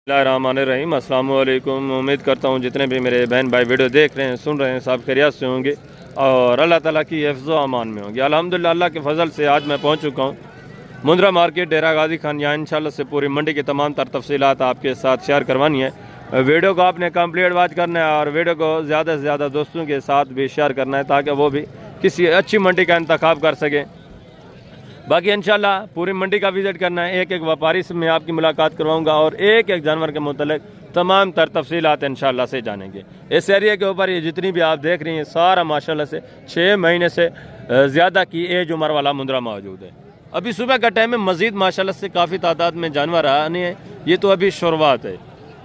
बिस्मिल्लाहिर्रहमानिर्रहीम। अस्सलाम वालेकुम। उम्मीद करता हूँ जितने भी मेरे बहन भाई वीडियो देख रहे हैं, सुन रहे हैं, सब खैरियत से होंगे और अल्लाह ताला की हिफ्ज़ व अमान में होंगे। अल्हम्दुलिल्लाह अल्लाह के फजल से आज मैं पहुँच चुका हूँ मुंद्रा मार्केट डेरा गाजी खान। यहाँ इंशाल्लाह से पूरी मंडी की तमाम तर तफसीलात आपके साथ शेयर करवानी है। वीडियो को आपने कंप्लीट वॉच करना है और वीडियो को ज़्यादा से ज़्यादा दोस्तों के साथ भी शेयर करना है ताकि वो भी किसी अच्छी मंडी का इंतखाब कर सकें। बाकी इंशाल्लाह पूरी मंडी का विज़िट करना है, एक एक व्यापारी से मैं आपकी मुलाकात करवाऊंगा और एक एक जानवर के मुतल्लिक़ तमाम तर तफसीलात इंशाल्लाह से जानेंगे। इस एरिया के ऊपर ये जितनी भी आप देख रही हैं सारा माशाल्लाह से 6 महीने से ज़्यादा की एज उम्र वाला मुंद्रा मौजूद है। अभी सुबह का टाइम है, मज़ीद माशाल्लाह से काफ़ी तादाद में जानवर आने हैं। ये तो अभी शुरुआत है,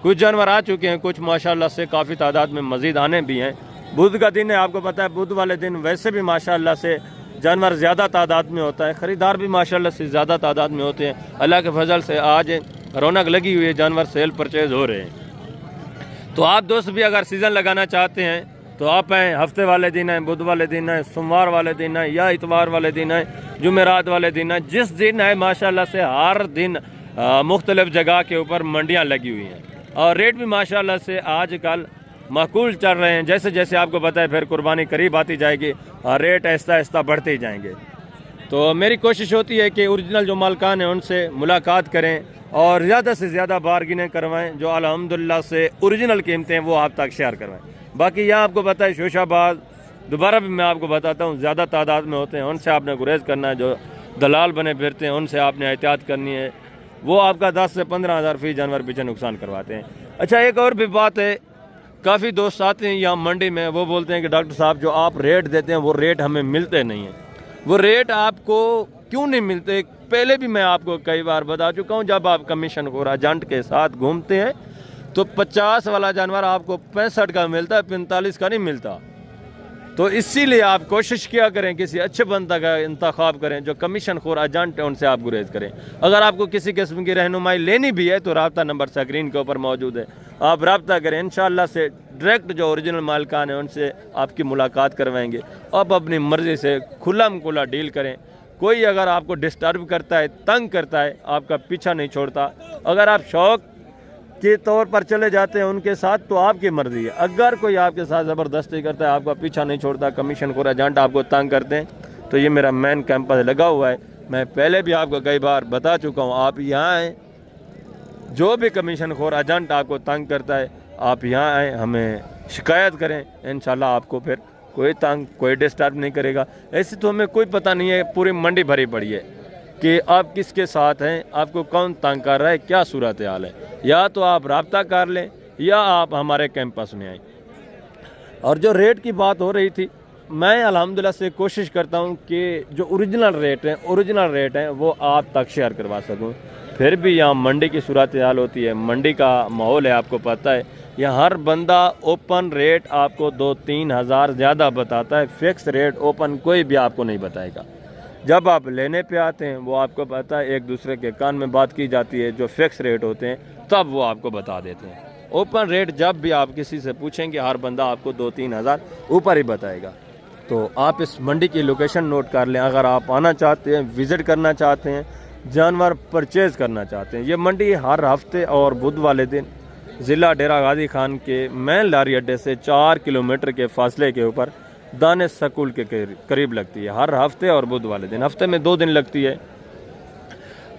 कुछ जानवर आ चुके हैं, कुछ माशाल्लाह से काफ़ी तादाद में मज़ीद आने भी हैं। बुध का दिन है, आपको पता है बुध वाले दिन वैसे भी माशाल्लाह से जानवर ज़्यादा तादाद में होता है, ख़रीदार भी माशाल्लाह से ज़्यादा तादाद में होते हैं। अल्लाह के फजल से आज रौनक लगी हुई है, जानवर सेल परचेज़ हो रहे हैं। तो आप दोस्त भी अगर सीज़न लगाना चाहते हैं तो आप आएँ, हफ्ते वाले दिन आएँ, बुध वाले दिन आएँ, सोमवार वाले दिन आएँ या इतवार वाले दिन आएँ, जुमेरात वाले दिन आएँ, जिस दिन आए माशाल्लाह से हर दिन मुख्तलिफ जगह के ऊपर मंडियाँ लगी हुई हैं और रेट भी माशाल्लाह से आजकल माकूल चल रहे हैं। जैसे जैसे आपको पता है फिर कुर्बानी करीब आती जाएगी और रेट आहिस्ता आहिस्ता बढ़ते ही जाएंगे। तो मेरी कोशिश होती है कि ओरिजिनल जो मालकान हैं उनसे मुलाकात करें और ज़्यादा से ज़्यादा बारगिनें करवाएं, जो अल्हम्दुलिल्लाह से ओरिजिनल कीमतें वो आप तक शेयर करवाएं। बाकी यहाँ आपको पता है शोशाबाद दोबारा भी मैं आपको बताता हूँ ज़्यादा तादाद में होते हैं, उनसे आपने गुरेज करना है। जो दलाल बने फिरते हैं उनसे आपने एहतियात करनी है, वो आपका 10 से 15 हज़ार फी जानवर पीछे नुकसान करवाते हैं। अच्छा, एक और भी बात है, काफ़ी दोस्त आते हैं यहाँ मंडी में, वो बोलते हैं कि डॉक्टर साहब जो आप रेट देते हैं वो रेट हमें मिलते नहीं हैं। वो रेट आपको क्यों नहीं मिलते? पहले भी मैं आपको कई बार बता चुका हूँ, जब आप कमीशन खोर एजेंट के साथ घूमते हैं तो 50 वाला जानवर आपको 65 का मिलता है, 45 का नहीं मिलता। तो इसीलिए आप कोशिश किया करें किसी अच्छे बंदा का इंतखाब करें, जो कमीशन खोर एजेंट है उनसे आप गुरेज करें। अगर आपको किसी किस्म की रहनुमाई लेनी भी है तो रब्ता नंबर स्क्रीन के ऊपर मौजूद है, आप रब्ता करें। इंशाल्लाह से डायरेक्ट जो ओरिजिनल मालकान है उनसे आपकी मुलाकात करवाएंगे। आप अपनी मर्ज़ी से खुल्लम खुल्ला डील करें। कोई अगर आपको डिस्टर्ब करता है, तंग करता है, आपका पीछा नहीं छोड़ता। अगर आप शौक़ के तौर पर चले जाते हैं उनके साथ तो आपकी मर्ज़ी है। अगर कोई आपके साथ ज़बरदस्ती करता है, आपका पीछा नहीं छोड़ता, कमीशन खोर एजेंट आपको तंग करते हैं, तो ये मेरा मेन कैंपस लगा हुआ है। मैं पहले भी आपको कई बार बता चुका हूँ, आप यहाँ आएँ, जो भी कमीशन खोर एजेंट आपको तंग करता है आप यहाँ आएँ, हमें शिकायत करें। इंशाल्लाह आपको फिर कोई तंग, कोई डिस्टर्ब नहीं करेगा। ऐसे तो हमें कोई पता नहीं है, पूरी मंडी भरी पड़ी है कि आप किसके साथ हैं, आपको कौन तंग कर रहा है, क्या सूरत हाल है। या तो आप रब्ता कर लें या आप हमारे कैंपस में आएँ। और जो रेट की बात हो रही थी, मैं अल्हम्दुलिल्लाह से कोशिश करता हूं कि जो ओरिजिनल रेट हैं वो आप तक शेयर करवा सकूं। फिर भी यहाँ मंडी की सूरत हाल होती है, मंडी का माहौल है, आपको पता है। यहाँ हर बंदा ओपन रेट आपको 2-3 हज़ार ज़्यादा बताता है, फिक्स रेट ओपन कोई भी आपको नहीं बताएगा। जब आप लेने पे आते हैं वो आपको पता है, एक दूसरे के कान में बात की जाती है, जो फिक्स रेट होते हैं तब वो आपको बता देते हैं। ओपन रेट जब भी आप किसी से पूछेंगे हर बंदा आपको 2-3 हज़ार ऊपर ही बताएगा। तो आप इस मंडी की लोकेशन नोट कर लें। अगर आप आना चाहते हैं, विज़िट करना चाहते हैं, जानवर परचेज़ करना चाहते हैं, ये मंडी हर हफ्ते और बुध वाले दिन ज़िला डेरा गाजी खान के मेन लारी अड्डे से 4 किलोमीटर के फासले के ऊपर दानिश स्कूल के करीब लगती है। हर हफ्ते और बुध वाले दिन, हफ्ते में 2 दिन लगती है।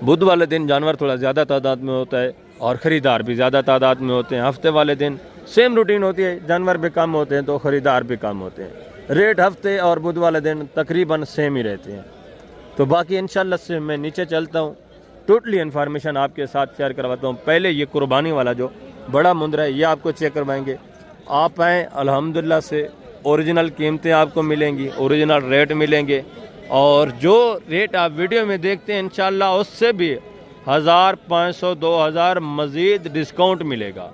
बुध वाले दिन जानवर थोड़ा ज़्यादा तादाद में होता है और ख़रीदार भी ज़्यादा तादाद में होते हैं। हफ्ते वाले दिन सेम रूटीन होती है, जानवर भी कम होते हैं तो ख़रीदार भी कम होते हैं। रेट हफ्ते और बुध वाले दिन तकरीबन सेम ही रहते हैं। तो बाकी इंशाल्लाह से मैं नीचे चलता हूँ, टोटली इन्फॉर्मेशन आपके साथ शेयर करवाता हूँ। पहले ये कुर्बानी वाला जो बड़ा मुंद्रा है ये आपको चेक करवाएंगे। आप आएँ, अल्हम्दुलिल्लाह से ओरिजिनल कीमतें आपको मिलेंगी, ओरिजिनल रेट मिलेंगे और जो रेट आप वीडियो में देखते हैं इंशाल्लाह उससे भी 1000, 500, 2000 मज़ीद डिस्काउंट मिलेगा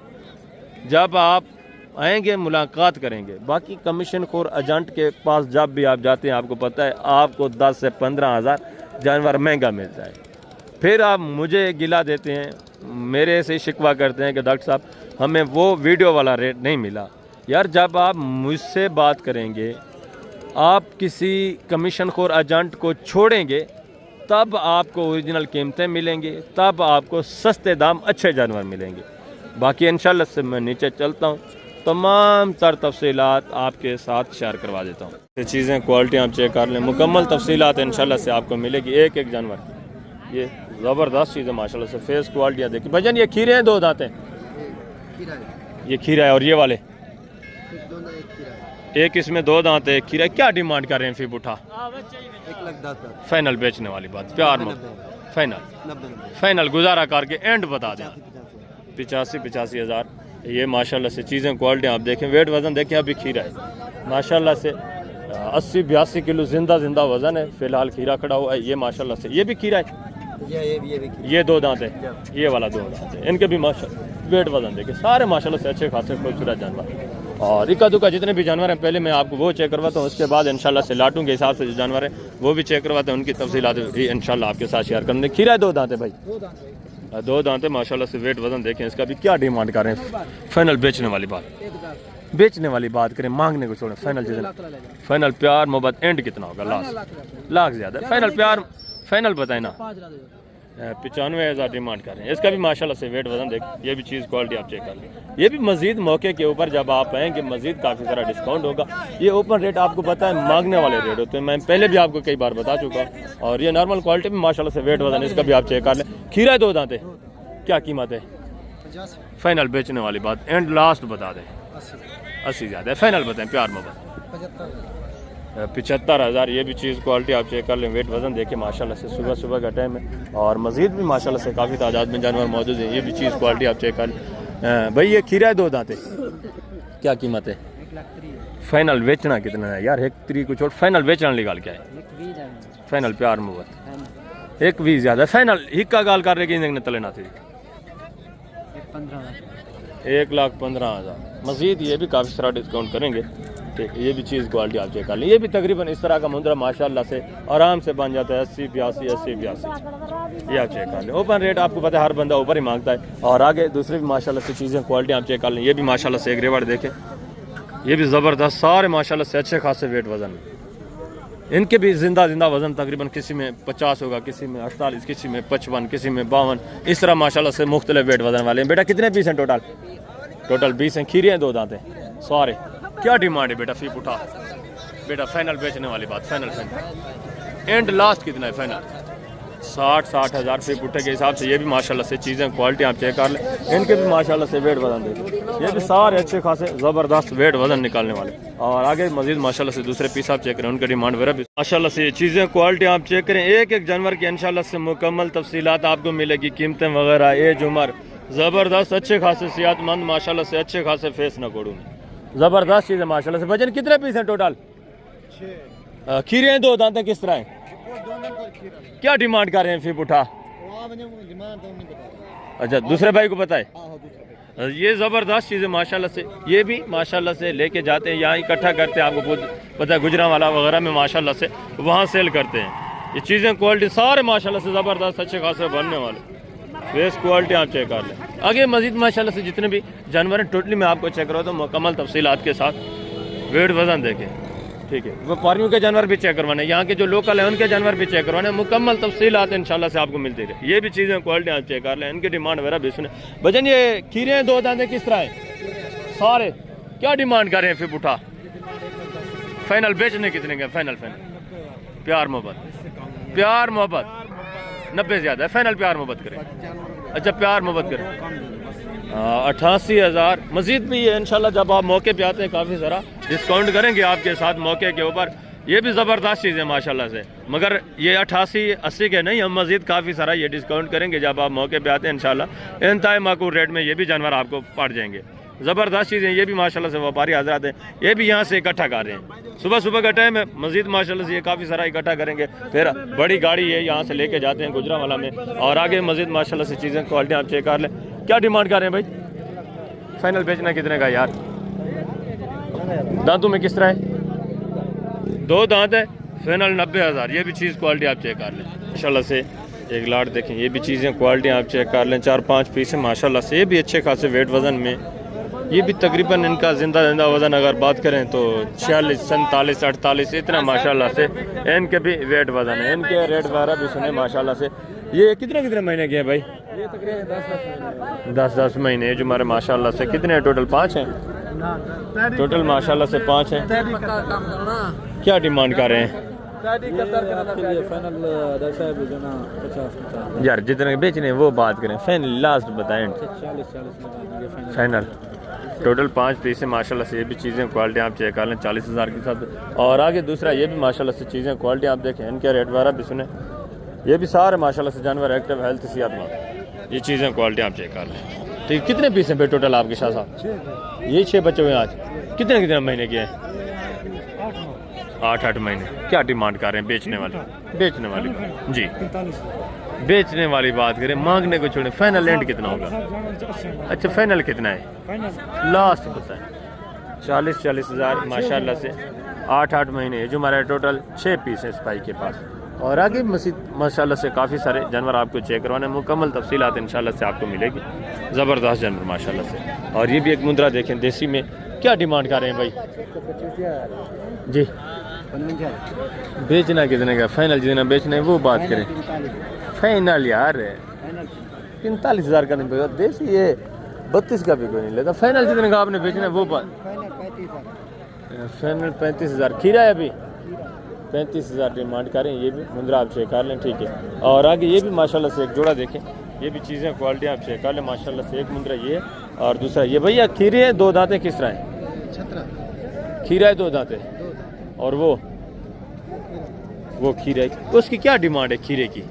जब आप आएंगे, मुलाकात करेंगे। बाकी कमीशन खोर एजेंट के पास जब भी आप जाते हैं आपको पता है आपको 10 से 15 हज़ार जानवर महंगा मिलता है। फिर आप मुझे गिला देते हैं, मेरे से शिकवा करते हैं कि डॉक्टर साहब हमें वो वीडियो वाला रेट नहीं मिला। यार, जब आप मुझसे बात करेंगे, आप किसी कमीशन खोर एजेंट को छोड़ेंगे तब आपको ओरिजिनल कीमतें मिलेंगी, तब आपको सस्ते दाम अच्छे जानवर मिलेंगे। बाकी इंशाल्लाह से मैं नीचे चलता हूँ, तमाम तर तफसीलात आपके साथ शेयर करवा देता हूँ। ये चीज़ें क्वालिटी आप चेक कर लें, मुकम्मल तफसीलात इंशाल्लाह से आपको मिलेगी एक एक जानवर की। ये ज़बरदस्त चीज़ है माशाल्लाह से, फेस क्वालिटियाँ देखिए भजन। ये खीरे हैं, 2 दांत हैं, ये खीरा है। और ये वाले एक इसमें 2 दांत है, खीरा। क्या डिमांड कर रहे हैं फीब उठा? 1,10,000 फाइनल बेचने वाली बात, प्यार में फाइनल गुजारा करके एंड बता दें। 85 हज़ार। ये माशाल्लाह से चीज़ें क्वालिटी आप देखें, वेट वज़न देखें। अभी खीरा है माशाल्लाह से 80-82 किलो जिंदा वज़न है फिलहाल खीरा खड़ा हुआ है। ये माशाल्लाह से ये भी खीरा है, ये 2 दांत है, ये वाला 2 दांत है। इनके भी माशाल्लाह वेट वज़न देखें, सारे माशाल्लाह से अच्छे खासे खूबसूरत जानवर। और इक्का दुक्का जितने भी जानवर हैं पहले मैं आपको वो चेक करवाता हूँ, उसके बाद इंशाल्लाह से लाटू के हिसाब से जो जानवर हैं वो भी चेक करवाते हैं, उनकी तफसीलात भी इंशाल्लाह आपके साथ शेयर करेंगे। खीरा है 2 दांत है भाई, 2 दांत है माशाल्लाह से। वेट वज़न देखें इसका भी। क्या डिमांड कर रहे हैं? फाइनल बेचने वाली बात करें, मांगने को छोड़ें। फाइनल प्यार मोहब्बत एंड कितना होगा? लाख ज़्यादा। फाइनल बताए ना। 95,000 डिमांड कर रहे हैं। इसका भी माशाल्लाह से वेट वज़न देख। ये भी चीज़ क्वालिटी आप चेक कर लें। ये भी मज़ीद मौके के ऊपर जब आप आएंगे मज़ीद काफ़ी सारा डिस्काउंट होगा। ये ओपन रेट आपको पता है, मांगने वाले रेट होते हैं, मैं पहले भी आपको कई बार बता चुका हूँ। और ये नॉर्मल क्वालिटी में माशाल्लाह से वेट वज़न, इसका भी आप चेक कर लें। खीरा है 2 दांत है, क्या कीमत है? फाइनल बेचने वाली बात एंड लास्ट बता दें। 80 ज़्यादा है, फाइनल बताएं प्यार मोहब्बत। 75,000। ये भी चीज़ क्वालिटी आप चेक कर लें। वेट वज़न देखें माशाल्लाह से, सुबह का टाइम है और मज़ीद भी माशाल्लाह से काफ़ी तादाद में जानवर मौजूद हैं। ये भी चीज़ क्वालिटी आप चेक कर लें। भाई ये खीरा है 2 दांत है, क्या कीमत है? फाइनल बेचना कितना है यार? 1,3 को छोड़, फाइनल बेचना निकाल क्या है? फाइनल प्यार मोहब्बत 1,20 ज़्यादा। फाइनल हिक्का गाल कर रहे कि तले ना थी 1,15,000। मज़ीद ये भी काफ़ी सारा डिस्काउंट करेंगे। ठीक, ये भी चीज़ क्वालिटी आप चेक कर लें। ये भी तकरीबन इस तरह का मुंद्रा माशाल्लाह से आराम से बन जाता है 80-82। ये आप चेक कर लें। ओपन रेट आपको पता है हर बंदा ऊपर ही मांगता है। और आगे दूसरे भी माशाल्लाह से चीज़ें क्वालिटी आप चेक कर लें। ये भी माशाल्लाह से एक रेवड़ देखें, ये भी ज़बरदस्त, सारे माशाल्लाह से अच्छे खासे वेट वज़न। इनके भी जिंदा वज़न तकरीबन किसी में 50 होगा, किसी में 48, किसी में 55, किसी में 52। इस तरह माशाल्लाह से मुख्तलिफ वेट वज़न वाले हैं। बेटा कितने पीस हैं टोटल 20 हैं। खीरे हैं 2 दांत हैं सारे। क्या डिमांड है बेटा? फीप उठा बेटा, फाइनल बेचने वाली बात। फाइनल एंड लास्ट कितना है? फाइनल 60 हज़ार फीप उठे के हिसाब से। ये भी माशाल्लाह से चीज़ें क्वालिटी आप चेक कर लें। इनके भी माशाल्लाह से वेट वज़न देखें, ये भी सारे अच्छे खासे ज़बरदस्त वेट वज़न निकालने वाले। और आगे मजीद माशाल्लाह से दूसरे पीस आप चेक करें, उनकी डिमांड वगैरह भी माशाल्लाह से चीज़ें क्वालिटी आप चेक करें। एक एक जानवर की इंशाल्लाह से मुकम्मल तफसीलात आपको मिलेगी, कीमतें वगैरह, एज उम्र, ज़बरदस्त अच्छे खासे सेहतमंद माशाल्लाह से अच्छे खासे फेस न कोड़ू में ज़बरदस्त चीज़ है माशाल्लाह से। वजन कितने पीस हैं टोटल? 6। खीरे हैं 2 दांत हैं, किस तरह हैं? क्या डिमांड कर रहे हैं फीप उठा? अच्छा, दूसरे भाई को पता है। ये ज़बरदस्त चीज़ है माशाल्लाह से। ये भी माशाल्लाह से लेके जाते हैं, यहाँ इकट्ठा करते हैं, आपको पता है गुजरांवाला वगैरह में माशाल्लाह से वहाँ सेल करते हैं। ये चीज़ें क्वालिटी सारे माशाल्लाह से ज़बरदस्त अच्छे खासे बनने वाले। फेस क्वालिटी आप चेक कर लें। आगे मजीद माशाल्लाह से जितने भी जानवर हैं टोटली मैं आपको चेक करवाता हूँ मुकम्मल तफसीलात के साथ। वेट वज़न देखें, ठीक है। व्यापारियों के जानवर भी चेक करवाने, यहाँ के जो लोकल हैं उनके जानवर भी चेक करवाने, मुकम्मल तफसीलात इंशाल्लाह से आपको मिलती रहे। ये भी चीज़ें क्वालिटी आप चेक कर लें, इनकी डिमांड वगैरह भी सुने। भजन ये खीरे हैं 2 दांत किस तरह है सारे? क्या डिमांड कर रहे हैं फिर उठा? फाइनल बेचने कितने के? फाइनल प्यार मोहब्बत 90 ज़्यादा है। फाइनल प्यार मोहब्बत करें। अच्छा, प्यार मोहब्बत करें 88 हज़ार। मज़ीद भी है इंशाल्लाह, जब आप मौके पे आते हैं काफ़ी सारा डिस्काउंट करेंगे आपके साथ मौके के ऊपर। ये भी ज़बरदस्त चीज़ है माशाल्लाह से, मगर ये 88-80 के नहीं, हम मज़ीद काफ़ी सारा ये डिस्काउंट करेंगे जब आप मौके पे आते हैं इंशाल्लाह। इंतहाई माकूल रेट में ये भी जानवर आपको पड़ जाएंगे। ज़बरदस्त चीज़ें ये भी माशाल्लाह से व्यापारी हज़रात हैं, ये भी यहाँ से इकट्ठा कर रहे हैं। सुबह का टाइम है, मज़ीद माशाल्लाह से ये काफ़ी सारा इकट्ठा करेंगे, फिर बड़ी गाड़ी है यहाँ से लेके जाते हैं गुजरांवाला में। और आगे मज़ीद माशाल्लाह से चीज़ें क्वालिटी आप चेक कर लें। क्या डिमांड कर रहे हैं भाई? फाइनल बेचना कितने का यार? दांतों में किस तरह है? 2 दांत है। फाइनल 90 हज़ार। ये भी चीज़ क्वालिटी आप चेक कर लें माशाल्लाह से। एक लाट देखें, ये भी चीज़ें क्वालिटी आप चेक कर लें। 4-5 पीस है माशाल्लाह से। ये भी अच्छे खासे वेट वज़न में। ये भी तकरीबन इनका जिंदा वज़न अगर बात करें तो 46, 47, 48 इतना माशाल्लाह से इनके भी वेट वज़न है। इनके रेट वगैरह भी सुने माशाल्लाह से। ये कितने महीने के हैं भाई? ये तकरीबन 10 महीने जो हमारे माशाल्लाह से कितने हैं टोटल? 5 हैं टोटल माशाल्लाह से 5 हैं। क्या डिमांड कर रहे हैं यार? जितने बेचने हैं वो बात करें, फाइनल लास्ट बताएं। फाइनल टोटल 5 पीस है माशाल्लाह से। ये भी चीज़ें क्वालिटी आप चेक कर लें 40,000 के साथ। और आगे दूसरा ये भी माशाल्लाह से चीज़ें क्वालिटी आप देखें, इनके रेट वगैरह भी सुने। ये भी सारे माशाल्लाह से जानवर एक्टिव हेल्थ सेहतमंद, ये चीज़ें क्वालिटी आप चेक कर लें। ठीक, कितने पीस हैं भाई टोटल आपके शाह साहब? ये 6 बच्चे हुए आज। कितने कितने महीने के हैं? 8 महीने। क्या डिमांड कर रहे हैं बेचने वाले जी? बेचने वाली बात करें, मांगने को छोड़ें, फाइनल एंड कितना होगा? अच्छा, फाइनल कितना है लास्ट बताएं? 40,000 माशाल्लाह से। 8 महीने जो हमारा टोटल 6 पीस है स्पाई के पास। और आगे मसीद माशाल्लाह से काफ़ी सारे जानवर आपको चेक करवाने, मुकम्मल तफसीलात इंशाल्लाह से आपको मिलेगी। ज़बरदस्त जानवर माशाल्लाह से। और ये भी एक मुंद्रा देखें देसी में। क्या डिमांड कर रहे हैं भाई जी? बेचना कितने का? फाइनल जितना बेचना है वो बात करें। फाइनल यार 45,000 का नहीं बेचा देसी, ये 32 का भी कोई नहीं लेता। फाइनल जितने का आपने बेचना है वो बात। फाइनल 35,000। खीरा है अभी 35,000 डिमांड करें। ये भी मुंद्रा आप चेक कर लें, ठीक है। और आगे ये भी माशाल्लाह से एक जोड़ा देखें, ये भी चीज़ें क्वालिटी आप चेक कर लें माशाल्लाह से। एक मुंद्रा ये और दूसरा ये। भैया खीरे हैं 2 दांतें किस तरह हैं? खीरा है 2 दांतें। और वो खीरा है, उसकी क्या डिमांड है खीरे की?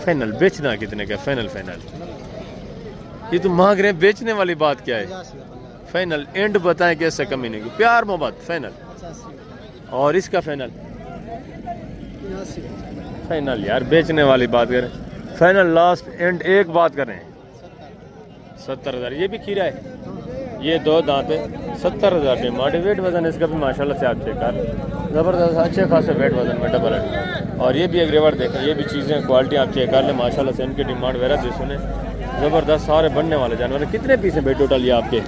फाइनल बेचना कितने का? फाइनल ये तो मांग रहे हैं, बेचने वाली बात क्या है? फाइनल एंड बताएं कैसे कमी नहीं की, प्यार मोहब्बत फाइनल। और इसका फाइनल यार बेचने वाली बात करें, फाइनल लास्ट एंड एक बात करें 70,000। ये भी खीरा है, ये 2 दांत है, 70,000 डिमांड। वेट वजन इसका भी माशाल्लाह से आप चेक कर, ज़बरदस्त अच्छे खासे वेट वजन में डबल है। और ये भी एक रिवर देखें, ये भी चीज़ें क्वालिटी आप चेक कर लें माशाल्लाह से। इनकी डिमांड वगैरह भी सुने, ज़बरदस्त सारे बनने वाले जानवर। कितने पीस हैं भाई टोटल ये आपके?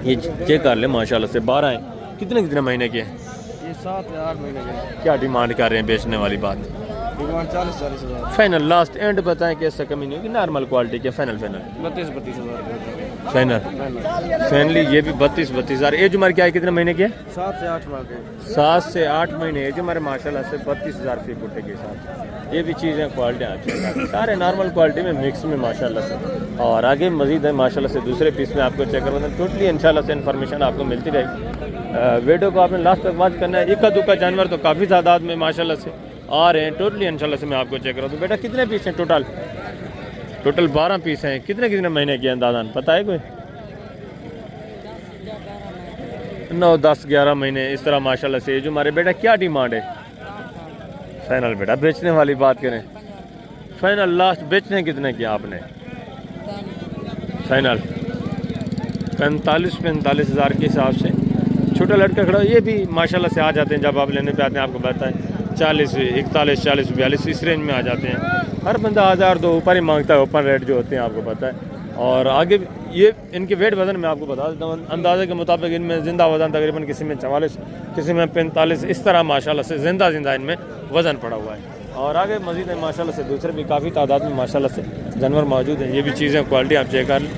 ये चेक कर लें माशाल्लाह से 12 हैं। कितने महीने के हैं? ये 7 या 8 महीने के। क्या डिमांड कर रहे हैं बेचने वाली बात? डिमांड 40,000। फाइनल लास्ट एंड बताएं कैसे कमी नहीं होगी, नॉर्मल क्वालिटी के। फाइनल 32,000 फाइनल फाइनली ये भी 32,000। एज उम्र क्या है, कितने महीने की है? 7 से 8 माह के। 7 से 8 महीने एज हमारे माशाल्लाह से 32,000 फी फुटे के साथ। ये भी चीज़ें क्वालिटी अच्छी सारे नॉर्मल क्वालिटी में मिक्स में माशाल्लाह से। और आगे मजीद है माशाल्लाह से दूसरे पीस में आपको चेक करवाना। टोटली इंशाल्लाह से इन्फॉर्मेशन आपको मिलती रहेगी। वीडियो को आपने लास्ट तक वॉच करना है। इक्का दुक्का जानवर तो काफ़ी तादाद में माशाल्लाह से आ रहे हैं। टोटली इंशाल्लाह से मैं आपको चेक करा दूँ। बेटा कितने पीस हैं टोटल? 12 पीस हैं। कितने महीने के अंदाज़ा पता है कोई? 9, 10, 11 महीने इस तरह माशाल्लाह से। जो हमारे बेटा क्या डिमांड है? फाइनल बेटा बेचने वाली बात करें, फाइनल लास्ट बेचने कितने किया आपने? फाइनल 45,000 के हिसाब से। छोटा लड़का खड़ा, ये भी माशाल्लाह से आ जाते हैं। जब आप लेने पे आते हैं आपको पता है 40, 41, 40, 42 इस रेंज में आ जाते हैं। हर बंदा 1000 तो ऊपर ही मांगता है, ओपन रेट जो होते हैं आपको पता है। और आगे ये इनके वेट वजन मैं आपको बता देता हूँ, अंदाजे के मुताबिक इनमें ज़िंदा वजन तकरीबन किसी में 44, किसी में 45 इस तरह माशाल्लाह से जिंदा इनमें वजन पड़ा हुआ है। और आगे मजीद है माशाल्लाह से दूसरे भी काफ़ी तादाद में माशाल्लाह से जानवर मौजूद हैं। ये भी चीज़ें क्वालिटी आप चेक कर लें।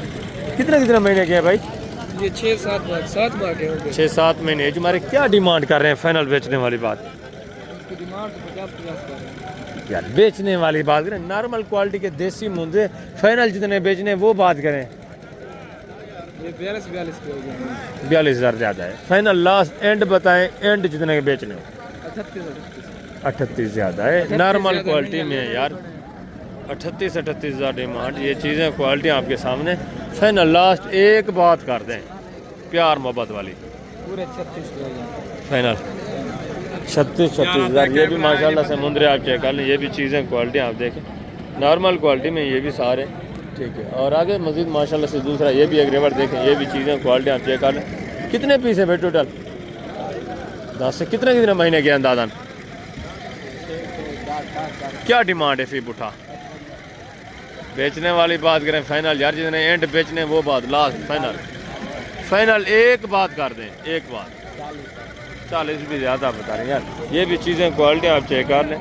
कितने महीने के हैं भाई? ये 6-7 माह के हो गए। 6-7 महीने। जो हमारे क्या डिमांड कर रहे हैं फाइनल बेचने वाली बात? डिमांड तो 50 कर रहे हैं यार बेचने वाली बात करें, नॉर्मल क्वालिटी के देसी मुंजे फाइनल जितने बेचने वो बात करें। ये 42 के हो गए। 42,000 ज़्यादा है। फाइनल लास्ट एंड बताएं, एंड जितने के बेचने? 38 ज़्यादा है। नॉर्मल क्वालिटी में है यार 38,000 डिमांड। ये चीज़ें क्वालिटी आपके सामने। फाइनल लास्ट एक बात कर दें प्यार मोहब्बत वाली, पूरे 36 के हो गए। फाइनल 36,000। ये भी माशाल्लाह से मुंद्रे आप चेक कर लें। ये भी चीज़ें क्वालिटी आप देखें नॉर्मल क्वालिटी में, ये भी सारे ठीक है। और आगे मजीद माशाल्लाह से दूसरा ये भी एक रिवर देखें। ये भी चीज़ें क्वालिटी आप चेक कर लें। कितने पीस है भाई टोटल? 10 से कितने महीने के अंदाज़न? क्या डिमांड है फी बुठा? बेचने वाली बात करें फाइनल यार जितने एंड बेचने वो बात लास्ट फाइनल एक बात कर दें, एक बात 40 भी ज़्यादा बता रहे हैं यार। ये भी चीज़ें क्वालिटी आप चेक कर लें।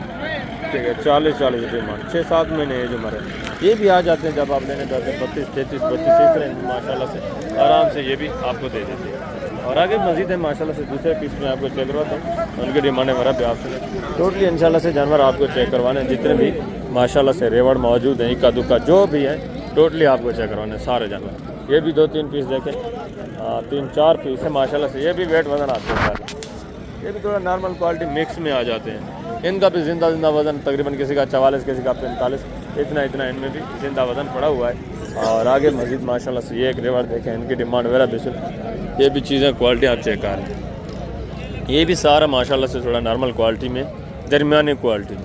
ठीक है 40 डिमांड 6-7 महीने एज उम्र है। ये भी आ जाते हैं जब आप लेने जाते हैं 32, 33, 32 इस तरह माशाल्लाह से आराम से ये भी आपको दे देते हैं। और आगे मजीद है माशाल्लाह से दूसरे पीस में आपको चेक करवाता हूँ, उनकी डिमांड वगैरह भी आपसे टोटली इंशाल्लाह से जानवर आपको चेक करवाने हैं। जितने भी माशाल्लाह से रेवड़ मौजूद हैं, इक्का दुक्का जो भी है टोटली आपको चेक करवाने हैं सारे जानवर। ये भी 2-3 पीस देखें, 3-4 पीस है माशाल्लाह से। ये भी वेट वजन आते हैं सारे, ये भी थोड़ा नॉर्मल क्वालिटी मिक्स में आ जाते हैं। इनका भी जिंदा वज़न तकरीबन किसी का 44, किसी का 45, इतना इनमें भी जिंदा वज़न पड़ा हुआ है। और आगे मजीद माशाल्लाह से ये एक रेवड़ देखें, इनकी डिमांड वगैरह भी सुन, ये भी चीज़ें क्वालिटी आप चेक कर लें। ये भी सारा माशाल्लाह से थोड़ा नॉर्मल क्वालिटी में, दरमियानी क्वालिटी में,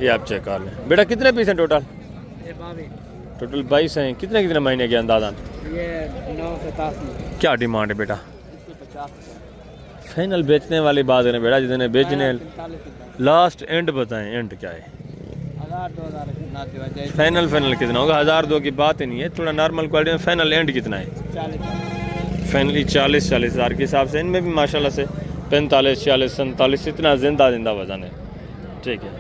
ये आप चेक कर लें। बेटा कितने पीस हैं टोटल? टोटल 22 हैं। कितने महीने के अंदाज़ा? ये 9 से 10 में। क्या डिमांड है बेटा? फाइनल बेचने वाली बात है बेटा, जितने बेचने लास्ट एंड बताएं, एंड क्या है? 1000-2000 फाइनल कितना होगा? 1000-2 की बात ही नहीं है, थोड़ा नॉर्मल क्वालिटी में फाइनल एंड कितना है? 40। फाइनली 40 हज़ार के हिसाब से। इनमें भी माशाल्लाह से 45, 46, 47 इतना जिंदा वज़न है। ठीक है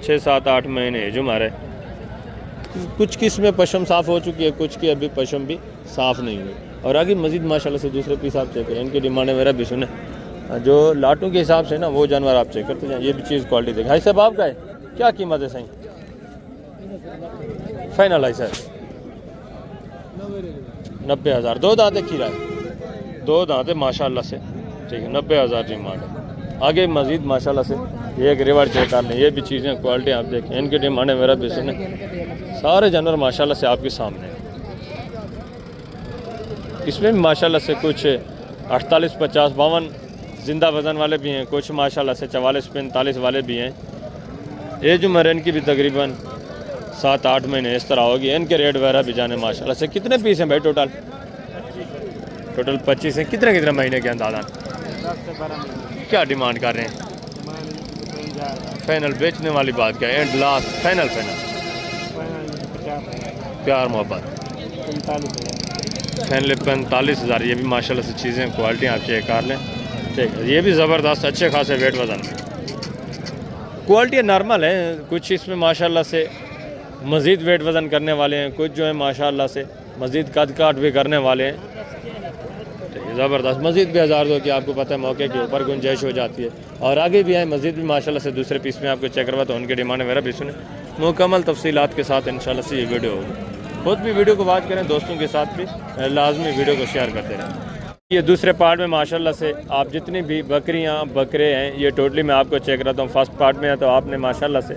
6-7-8 महीने जो हमारे कुछ किस में पशम साफ़ हो चुकी है, कुछ की अभी पशम भी साफ़ नहीं हुई। और आगे मजीद माशाल्लाह से दूसरे पीस आप चेक करें, इनकी डिमांड वगैरह भी सुने, जो लाटों के हिसाब से ना वो जानवर आप चेक करते जाएँ। ये भी चीज़ क्वालिटी देखें। भाई साहब आपका है क्या कीमत है? सही फाइनल है सर 90,000। 2 दांते खीरा है, 2 दांते माशाल्लाह से। ठीक है 90,000 डिमांड है। आगे मजीद माशाल्लाह से ये एक रिवार्ड चेक कर लें, ये भी चीज़ें क्वालिटी आप देखें, इनकी डिमांड वगैरह भी सुने। सारे जानवर माशाल्लाह से आपके सामने हैं। इसमें भी माशाल्लाह से कुछ 48, 50, 52 जिंदा वज़न वाले भी हैं, कुछ माशाल्लाह से 44, 45 वाले भी हैं। एज उम्र इनकी भी तकरीबन 7-8 महीने इस तरह होगी। इनके रेट वगैरह भी जाने माशाल्लाह से। कितने पीस हैं भाई टोटल? टोटल 25 हैं। कितने महीने के अंदाज़ा? 10 से 12 महीने। क्या डिमांड कर रहे हैं? फाइनल बेचने वाली बात क्या है? एंड लास्ट फाइनल प्यार मोहब्बत 45,000। 45,000। ये भी माशाल्लाह से चीज़ें क्वालिटी आप चेक कर लें। ठीक है ये भी ज़बरदस्त अच्छे खासे वेट वज़न में क्वालिटी नॉर्मल है। कुछ इसमें माशाल्लाह से मज़ीद वेट वज़न करने वाले हैं, कुछ जो है माशाल्लाह से मज़ीद कद काट भी करने वाले हैं। ठीक है ज़बरदस्त। मज़ीद भी 1000-2 की आपको पता है मौके के ऊपर गुंजाइश हो जाती है। और आगे भी आए मज़ीद भी माशाल्लाह से दूसरे पीस में आपको चेक करवा तो उनकी डिमांड वगैरह भी सुने मुकम्मल तफसीलात के साथ इंशाल्लाह से ये वीडियो होगी। खुद भी वीडियो को वॉच करें, दोस्तों के साथ भी लाजमी वीडियो को शेयर करते रहें। ये दूसरे पार्ट में माशाल्लाह से आप जितनी भी बकरियां बकरे हैं ये टोटली मैं आपको चेक कराता हूँ। फर्स्ट पार्ट में है तो आपने माशाल्लाह से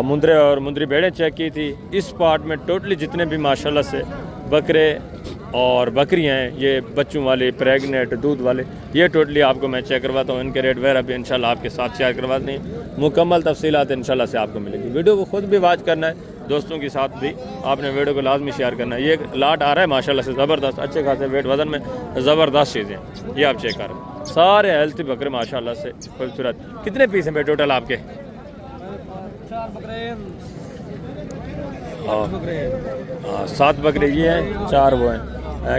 मुंदरे और मुंदरी भेड़ें चेक की थी। इस पार्ट में टोटली जितने भी माशाल्लाह से बकरे और बकरियां हैं, ये बच्चों वाले, प्रेगनेंट, दूध वाले, ये टोटली आपको मैं चेक करवाता हूँ। इनके रेट वगैरह भी इंशाल्लाह आपके साथ शेयर करवाते हैं। मुकम्मल तफसीलात इंशाल्लाह से आपको मिलेगी। वीडियो को खुद भी वॉच करना है, दोस्तों के साथ भी आपने वीडियो को लाजमी शेयर करना है। ये लाट आ रहा है माशाल्लाह से ज़बरदस्त, अच्छे खासे वेट वज़न में ज़बरदस्त चीज़ें ये आप चेक करें। सारे हेल्थी बकरे माशाल्लाह से खूबसूरत। कितने पीस हैं भाई टोटल आपके? 4 बकरे, 7 बकरे ये हैं, 4 वो हैं,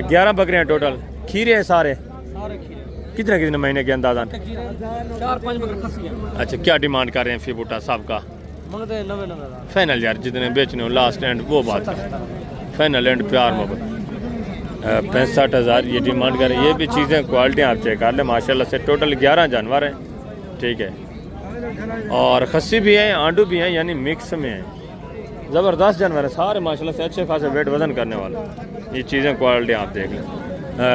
11 बकरे हैं टोटल। खीरे हैं सारे? कितने महीने के अंदाज़ा? 4-5 बकरे खसी हैं। अच्छा क्या डिमांड कर रहे हैं फी बूटा साहब का? मंगते हैं 90,000। फाइनल यार जितने बेचने हो लास्ट एंड वो बात है। फाइनल एंड प्यार मोहब्बत 65,000 ये डिमांड करें। ये भी चीज़ें क्वालिटी आप चेक कर लें माशाल्लाह से। टोटल 11 जानवर हैं। ठीक है और खस्सी भी हैं, आंडू भी हैं, यानी मिक्स में हैं। ज़बरदस्त जानवर है सारे माशाल्लाह से, अच्छे खासे वेट वज़न करने वाले। ये चीज़ें क्वालिटी आप देख लें।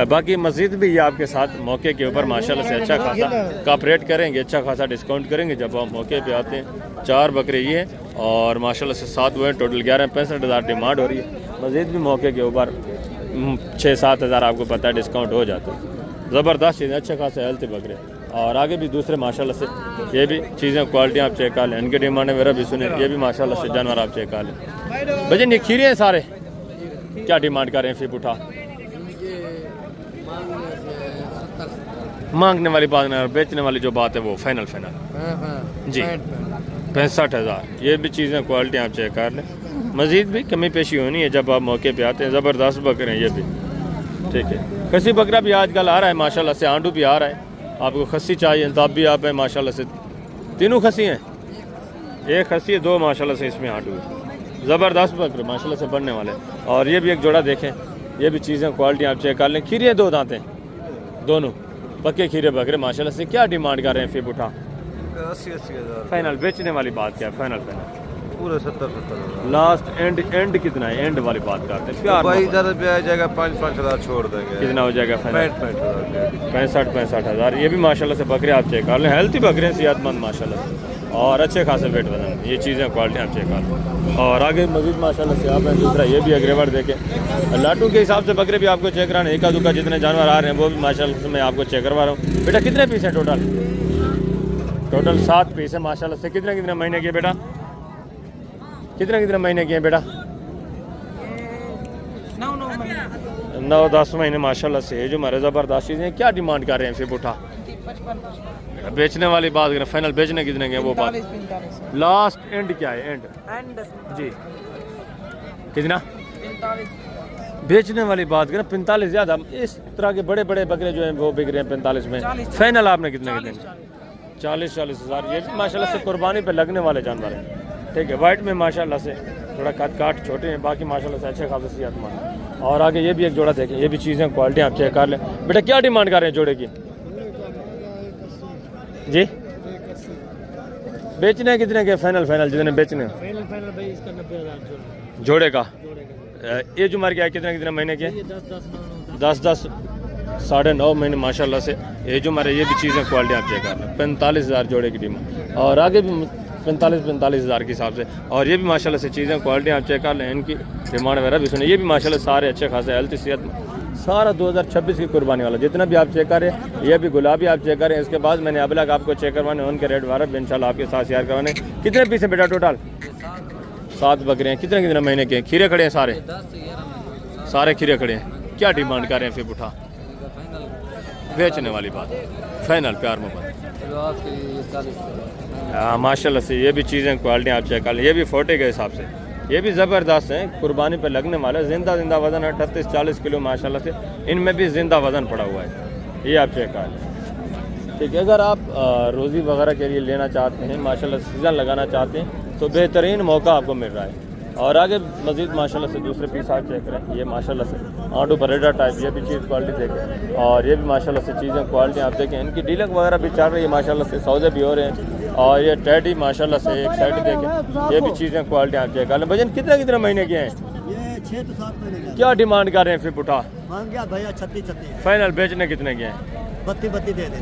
बाकी मस्जिद भी ये आपके साथ मौके के ऊपर माशाल्लाह से अच्छा खासा कॉपरेट करेंगे, अच्छा खासा डिस्काउंट करेंगे जब आप मौके पे आते हैं। 4 बकरे ये हैं और माशाल्लाह से 7 वो हैं। टोटल 11 65,000 डिमांड हो रही है। मस्जिद भी मौके के ऊपर 6-7 हज़ार आपको पता है डिस्काउंट हो जाता है। ज़बरदस्त चीज़ें, अच्छे खासे हेल्थी बकरे। और आगे भी दूसरे माशाल्लाह से ये भी चीज़ें क्वालिटी आप चेक कर लें। इनके डिमांड मेरा भी सुने, ये भी माशाल्लाह से जानवर आप चेक कर लें। भजन ये खीरे हैं सारे, क्या डिमांड कर रहे हैं? फिर उठा मांगने वाली बात नहीं और बेचने वाली जो बात है वो फाइनल जी 65,000। ये भी चीज़ें क्वालिटी आप चेक कर लें। मज़ीद भी कमी पेशी होनी है जब आप मौके पे आते हैं। ज़बरदस्त बकरे हैं ये भी। ठीक है खस्सी बकरा भी आजकल आ रहा है माशाल्लाह से, आंडू भी आ रहा है। आपको खस्सी चाहिए तो आप भी आप है माशाल्लाह से। तीनों खस्सी हैं? एक खस्सी है, दो माशाल्लाह से इसमें आंडू है। ज़बरदस्त बकरे माशाल्लाह से बनने वाले। और ये भी एक जोड़ा देखें, ये भी चीज़ें क्वालिटी आप चेक कर लें। खीरे दो दांतें दोनों पक्के खीरे बकरे माशाल्लाह से। क्या डिमांड कर रहे हैं फिर उठा? 80-80 हज़ार। फाइनल बेचने वाली बात क्या है? फाइनल पूरे 70-70 हज़ार। लास्ट एंड कितना है? एंड वाली बात करते हैं प्यार भाई मोहब्बत। इधर पे आ जाएगा 5-5 हज़ार छोड़ देंगे। कितना हो जाएगा फाइनल? 65 हज़ार। ये भी माशाल्लाह से बकरे आप चेक कर लें। हेल्थी बकरे हैं, सेहतमंद माशाल्लाह से, और अच्छे खासे वेट वजन। ये चीज़ें क्वालिटी आप चेक कर लें। और आगे मजीद माशाल्लाह से आप हैं दूसरा ये भी अग्रेवर देखें। लाटू के हिसाब से बकरे भी आपको चेक कराना है। एका दुका जितने जानवर आ रहे हैं वो भी माशाल्लाह से मैं आपको चेक करवा रहा हूँ। बेटा कितने पीस हैं टोटल? टोटल 7 पीस है माशाल्लाह से। कितने कितने महीने के बेटा? कितने महीने के हैं बेटा? 9-10 महीने माशाल्लाह से। ये जो हमारे ज़बरदस्त चीज़ें हैं। क्या डिमांड कर रहे हैं फिर उठा? बेचने वाली बात करें, फाइनल बेचने कितने के हैं वो बात? लास्ट एंड क्या है? एंड जी कितना? 45। बेचने वाली बात करें 45 ज़्यादा। इस तरह के बड़े बड़े बकरे जो हैं वो बिक रहे हैं 45 में। फाइनल आपने कितने के देंगे? 40-40 हज़ार। ये भी माशाल्लाह से कुर्बानी पे लगने वाले जानवर हैं। ठीक है, वाइट में माशाल्लाह से थोड़ा कद काट छोटे हैं, बाकी माशाल्लाह से अच्छे खासे सेहतमंद। और आगे ये भी एक जोड़ा देखें। ये भी चीज़ें क्वालिटी आप चेक कर लें। बेटा क्या डिमांड कर रहे हैं जोड़े की? जी बेचने कितने के? फाइनल जितने बेचने फाइनल भाई इसका 90,000 जोड़े का। जोड़ेगा। ये जो मार के आए कितने महीने के? ये 10-9 10 साढ़े 9 महीने माशाल्लाह से। ये जो हमारे ये भी चीज़ें क्वालिटी आप चेक कर लें। 45 हज़ार जोड़े की डिमांड, और आगे भी 45 हज़ार के हिसाब से। और ये भी माशाल्लाह से चीज़ें क्वालिटी आप चेक कर लें। इनकी डिमांड वगैरह भी सुने। ये भी माशाल्लाह सारे अच्छे खासे हेल्थ सेहत, सारा 2026 की कुर्बानी वाला जितना भी आप चेक करें। ये भी गुलाबी आप चेक करें। इसके बाद मैंने अभी तक आपको चेक करवाने उनके रेट वगैरह भी इंशाल्लाह आपके साथ शेयर करवाने। कितने पीस हैं बेटा टोटल? 7 बकरे हैं। कितने महीने के हैं? खीरे खड़े हैं सारे खीरे खड़े हैं। क्या डिमांड कर रहे हैं फिर उठा? बेचने वाली बात फाइनल प्यार मोहब्बत। हाँ माशाल्लाह से। ये भी चीज़ें क्वालिटी आप चेक कर लें। ये भी फोटे के हिसाब से ये भी ज़बरदस्त हैं, कुर्बानी पर लगने वाला। जिंदा वज़न है 38-40 किलो माशाल्लाह से। इनमें भी जिंदा वज़न पड़ा हुआ है। ये आप चेक कर लें। ठीक है, अगर आप रोज़ी वगैरह के लिए लेना चाहते हैं माशाल्लाह सीज़न लगाना चाहते हैं तो बेहतरीन मौका आपको मिल रहा है। और आगे मज़ीद माशाल्लाह से दूसरे पीस आप चेक करें। ये माशाल्लाह से आंडू परेडा टाइप, ये भी चीज़ क्वालिटी देखें। और ये भी माशाल्लाह से चीज़ें क्वालिटी आप देखें। इनकी डीलक वगैरह भी चल रही है माशाल्लाह से, सौदे भी हो रहे हैं। और ये टैडी माशाल्लाह से एक साइड देखें। ये भी चीज़ें क्वालिटी आप चेक कर लें। भजन कितने महीने के हैं? ये 6 से 7 महीने का। क्या डिमांड कर रहे हैं फिर उठा? मांग गया भैया 36 फाइनल बेचने कितने के हैं? 32 दे देना।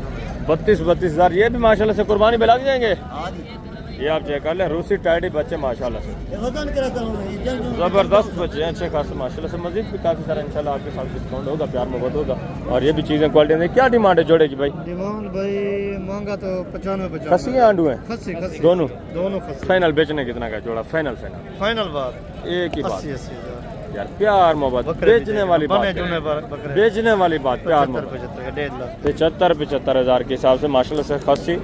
32 हज़ार। ये भी माशाल्लाह से कुर्बानी पे लग जाएंगे। आज ये आप चेक कर लें। रूसी टाइडी बच्चे माशाल्लाह से वजन करता हूं मैं। ज़बरदस्त बच्चे हैं, अच्छे खासे माशाल्लाह से। मजीद भी काफ़ी सारा इंशाल्लाह आपके साथ डिस्काउंट होगा, प्यार मोहब्बत होगा। और ये भी चीज़ें क्वालिटी में। क्या डिमांड है जोड़े की भाई? डिमांड भाई मांगा तो 95 खस्सी या आंडू है? खस्सी दोनों खस्सी। फाइनल बेचने कितना का जोड़ा? फाइनल फाइनल बात एक ही बात 80 यार, प्यार मोहब्बत। बेचने वाली बात, बेचने वाली बात प्यार मोहब्बत। 75 हज़ार के हिसाब से माशाल्लाह से। खस्सी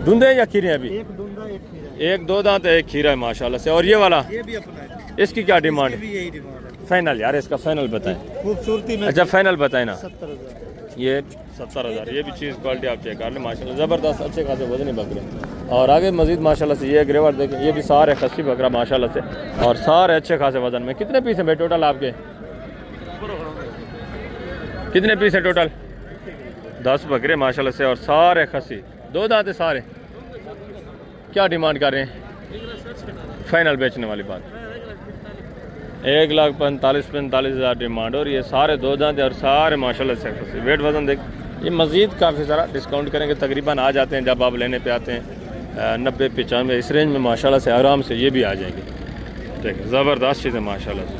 धुंधे या खीरे अभी? एक दुंदा एक खीरा। एक 2 दांत एक खीरा है माशाल्लाह से। और ये वाला ये भी अपना है। इसकी क्या डिमांड है? भी यही डिमांड है। फाइनल यार इसका फाइनल बताएं। खूबसूरती में अच्छा फाइनल बताएं ना। 70,000। ये 70 हज़ार। ये भी चीज़ क्वालिटी आप चेक कर लें माशाल्लाह। ज़बरदस्त अच्छे खासे वजनी बकरे। और आगे मजीद माशाल्लाह से ये ग्रेवर देखें। ये भी सारे खस्सी बकरा माशाल्लाह से, और सारे अच्छे खासे वजन में। कितने पीस हैं भाई टोटल आपके? कितने पीस हैं टोटल? 10 बकरे माशाल्लाह से, और सारे खस्सी 2 दांत सारे। क्या डिमांड कर रहे हैं? फाइनल बेचने वाली बात 1,45,45 हज़ार डिमांड। और ये सारे 2 दांत और सारे माशाल्लाह से खस्सी। वेट वजन देख। ये मज़ीद काफ़ी सारा डिस्काउंट करेंगे, तकरीबन आ जाते हैं जब आप लेने पे आते हैं 90-95 इस रेंज में माशाल्लाह से आराम से ये भी आ जाएंगे। ठीक है, ज़बरदस्त चीज़ है माशाल्लाह से।